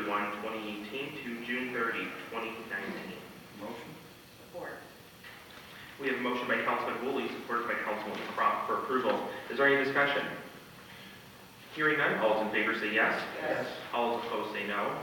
1, 2018 to June 30, 2019. Motion. Support. We have a motion by Councilman Woolley, supported by Councilman Crop for approval. Is there any discussion? Hearing none, all those in favor say yes. Yes. All those opposed say no.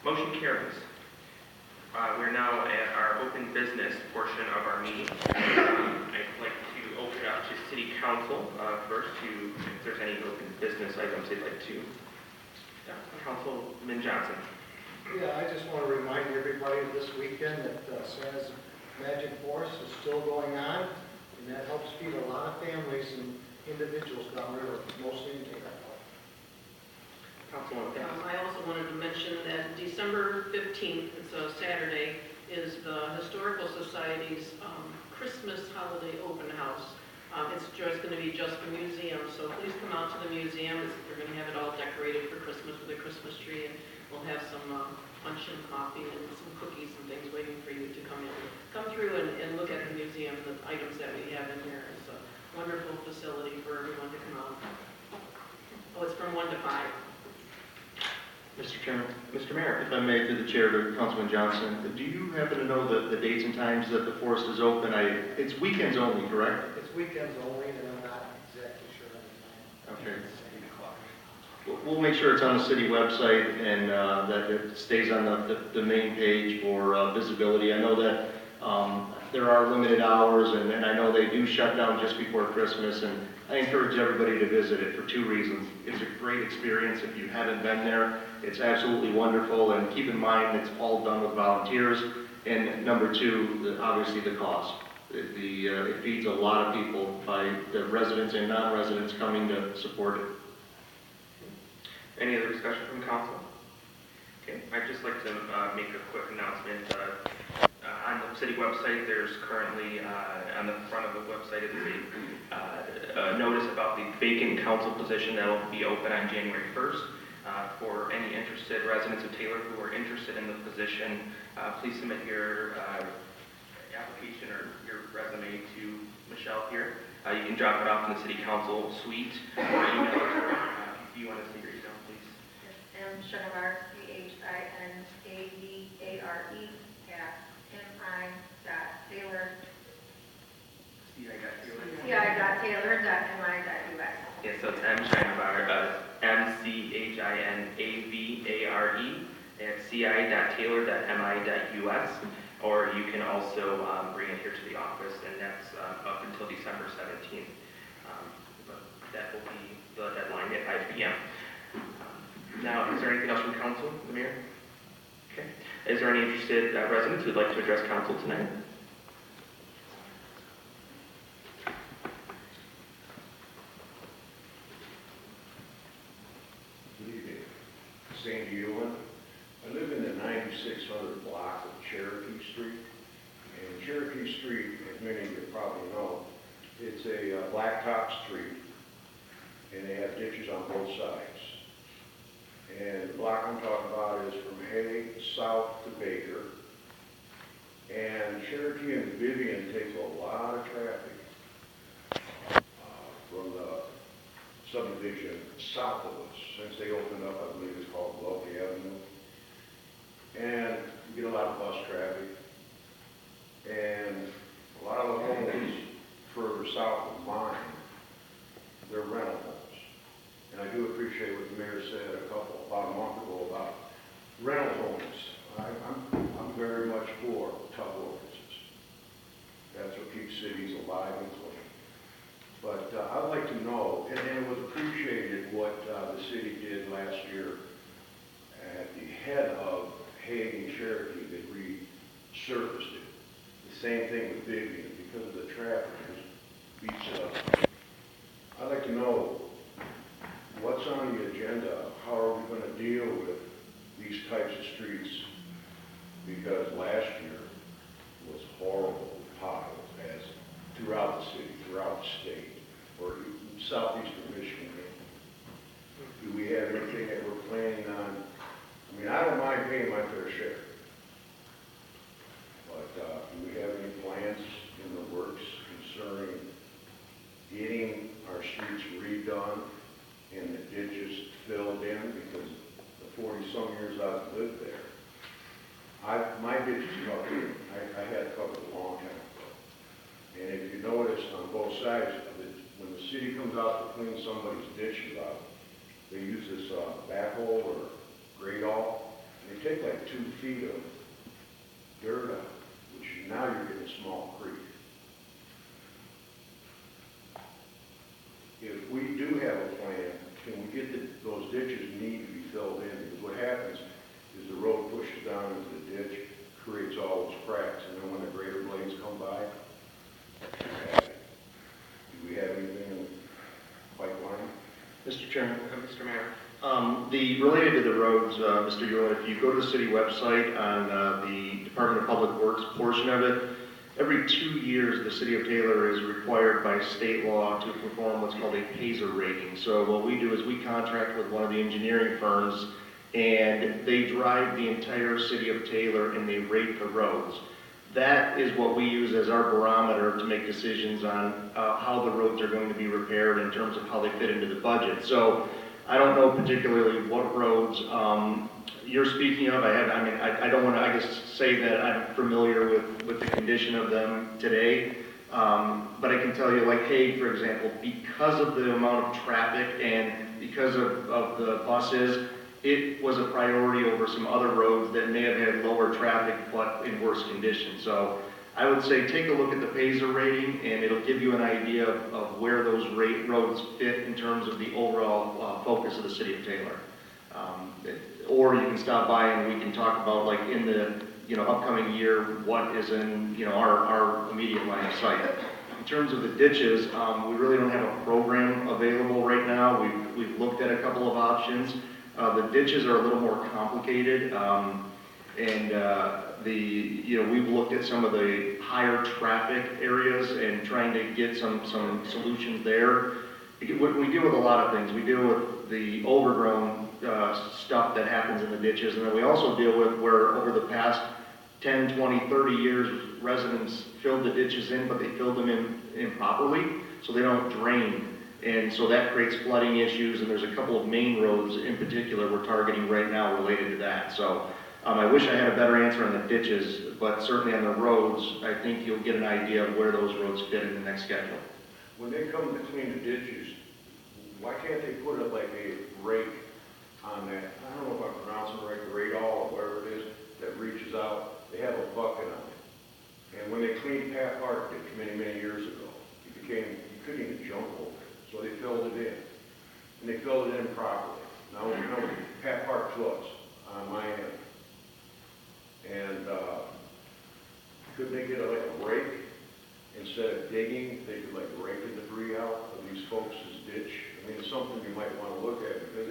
Motion carries. We're now at our open business portion of our meeting. I'd like to open it up to City Council first to, if there's any open business items they'd like to. Councilman Johnson. Yeah, I just want to remind everybody this weekend that Santa's Magic Force is still going on, and that helps feed a lot of families and individuals downriver, mostly in Eureka Road. Councilwoman Fitz. I also wanted to mention that December 15th, it's a Saturday, is the Historical Society's Christmas holiday open house. It's just going to be just the museum, so please come out to the museum. We're going to have it all decorated for Christmas with a Christmas tree, and we'll have some punch and coffee and some cookies and things waiting for you to come in. Come through and look at the museum, the items that we have in there. It's a wonderful facility for everyone to come out. Oh, it's from 1 to 5. Mr. Chairman. Mr. Mayor. If I may, through the chair to Councilman Johnson, do you happen to know the dates and times that the forest is open? It's weekends only, correct? It's weekends only, and I'm not exactly sure on the time. Okay. We'll make sure it's on the city website and that it stays on the main page for visibility. I know that there are limited hours, and I know they do shut down just before Christmas, and I encourage everybody to visit it for 2 reasons. It's a great experience if you haven't been there. It's absolutely wonderful, and keep in mind it's all done with volunteers. And number 2, obviously the cost. It feeds a lot of people by the residents and non-residents coming to support it. Any other discussion from council? Okay, I'd just like to make a quick announcement. On the city website, there's currently, on the front of the website, is a notice about the vacant council position that will be open on January 1st. For any interested residents of Taylor who are interested in the position, please submit your application or your resume to Michelle here. You can drop it off in the city council suite or email it to her. If you want to say your email, please. M. Shinavare, CHINAVARE @mi.taylor. CI.taylor.mi.us. Yeah, so it's M. Shinavare, MCHINAVARE @ci.taylor.mi.us, or you can also bring it here to the office, and that's up until December 17th. But that will be the deadline at 5 p.m. Now, is there anything else from council, the mayor? Okay. Is there any interested residents who would like to address council tonight? Good evening. Sandy Ewan. I live in the 9600 block of Cherokee Street. And Cherokee Street, as many of you probably know, it's a blacktop street, and they have ditches on both sides. And the block I'm talking about is from Hay south to Baker. And Cherokee and Vivian takes a lot of traffic from the subdivision south of us. Since they opened up, I believe it's called Lovely Avenue. And we get a lot of bus traffic. And a lot of the homes further south of mine, they're rental homes. And I do appreciate what the mayor said about a month ago about rental homes. I'm very much for tough ordinances. That's what keeps cities alive and clean. But I'd like to know, and it was appreciated what the city did last year at the head of Hague and Cherokee. They resurfaced it. The same thing with Vivian, because of the traffic, it beats it up. I'd like to know what's on the agenda. How are we going to deal with these types of streets? Because last year was horrible with potholes, as throughout the city, throughout the state, or southeastern Michigan. Do we have anything that we're planning on? I mean, I don't mind paying my fair share, but do we have any plans in the works concerning getting our streets redone and the ditches filled in? Because the 40-some years I've lived there. My ditch is about here. I had a couple a long time ago. And if you notice on both sides of it, when the city comes out to clean somebody's ditches out, they use this backhoe or grade all, and they take like 2 feet of dirt out, which now you're getting a small creek. If we do have a plan, can we get those ditches need to be filled in? Because what happens is the road pushes down into the ditch, creates all those cracks, and then when the grader blades come by, do we have anything in the pipeline? Mr. Chairman. Mr. Mayor. Related to the roads, Mr. Ewan, if you go to the city website on the Department of Public Works portion of it, every 2 years the city of Taylor is required by state law to perform what's called a PASER rating. So what we do is we contract with one of the engineering firms, and they drive the entire city of Taylor and they rate the roads. That is what we use as our barometer to make decisions on how the roads are going to be repaired in terms of how they fit into the budget. So I don't know particularly what roads you're speaking of. I don't want to, I guess, say that I'm familiar with the condition of them today. But I can tell you, like Hague, for example, because of the amount of traffic and because of the buses, it was a priority over some other roads that may have had lower traffic but in worse condition. So I would say take a look at the PASER rating, and it'll give you an idea of where those roads fit in terms of the overall focus of the city of Taylor. Or you can stop by and we can talk about, like, in the upcoming year, what is in our immediate line of sight. In terms of the ditches, we really don't have a program available right now. We've looked at a couple of options. The ditches are a little more complicated, we've looked at some of the higher traffic areas and trying to get some solutions there. We deal with a lot of things. We deal with the overgrown stuff that happens in the ditches, and then we also deal with where over the past 10, 20, 30 years, residents filled the ditches in, but they filled them in improperly, so they don't drain. And so that creates flooding issues, and there's a couple of main roads in particular we're targeting right now related to that. So I wish I had a better answer on the ditches, but certainly on the roads, I think you'll get an idea of where those roads fit in the next schedule. When they come to clean the ditches, why can't they put up like a rake on that? I don't know if I'm pronouncing it right, the radall or whatever it is that reaches out. They have a bucket on it. And when they cleaned Pat Park many, many years ago, you couldn't even jump over it. So they filled it in. And they filled it in properly. Now, Pat Park floods on my end. And couldn't they get like a rake? Instead of digging, they could like rake the debris out of these folks' ditch. I mean, it's something you might want to look at because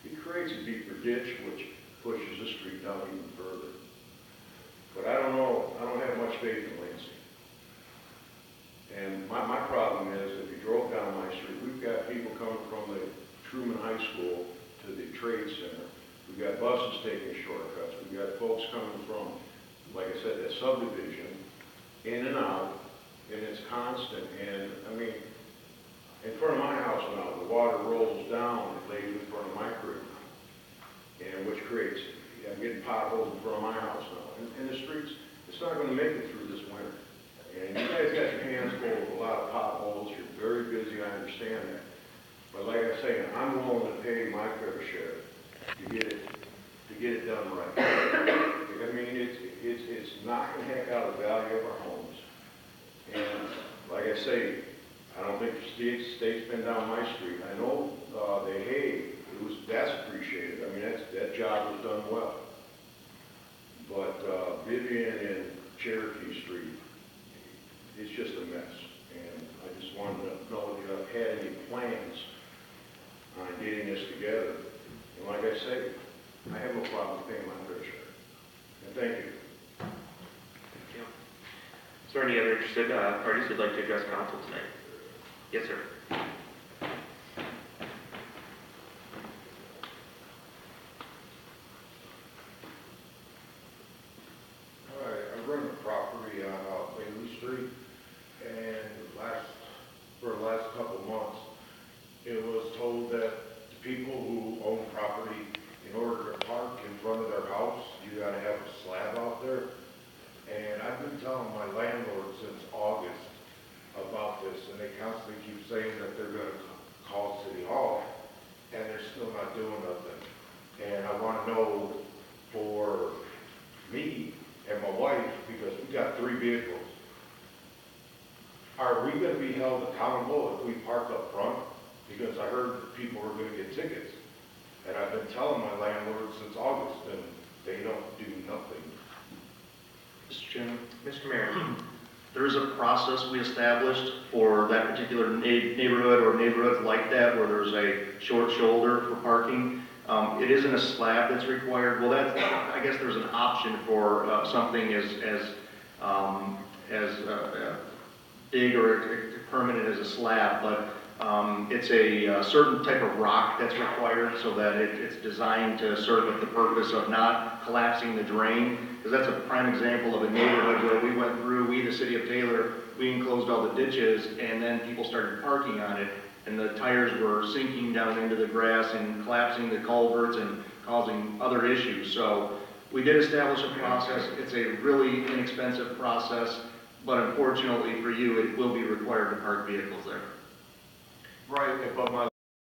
it creates a deeper ditch, which pushes the street down even further. But I don't know, I don't have much faith in Lansing. And my problem is, if you drove down my street, we've got people coming from the Truman High School to the Trade Center. We've got buses taking shortcuts. We've got folks coming from, like I said, that subdivision, in and out, and it's constant. And I mean, in front of my house now, the water rolls down, it lays in front of my crib now, and which creates, I'm getting potholes in front of my house now. And the streets, it's not going to make it through this winter. And you guys got your hands full with a lot of potholes. You're very busy, I understand that. But like I say, I'm willing to pay my fair share to get it done right. I mean, it's knocking the heck out of the value of our homes. And like I say, I don't think the state's been down my street. I know they Hague, that's appreciated. I mean, that job was done well. But Vivian and Cherokee Street, it's just a mess. And I just wanted to know if you had any plans on getting this together. And like I say, I have no problem paying my fair share. And thank you. Thank you. Is there any other interested parties who'd like to address council tonight? Yes, sir. I run a property on Bailey Street, and for the last couple of months, it was told that the people who own property, in order to still not doing nothing. And I wanna know for me and my wife, because we got 3 vehicles, are we gonna be held accountable if we park up front? Because I heard people are gonna get tickets. And I've been telling my landlord since August, and they don't do nothing. Mr. Chairman? Mr. Mayor? There is a process we established for that particular neighborhood or neighborhoods like that where there's a short shoulder for parking. It isn't a slab that's required. Well, that's, I guess there's an option for something as big or permanent as a slab, but it's a certain type of rock that's required so that it's designed to serve the purpose of not collapsing the drain. Because that's a prime example of a neighborhood where we went through, the city of Taylor, we enclosed all the ditches, and then people started parking on it, and the tires were sinking down into the grass and collapsing the culverts and causing other issues. So we did establish a process. It's a really inexpensive process, but unfortunately for you, it will be required to park vehicles there. Right, but my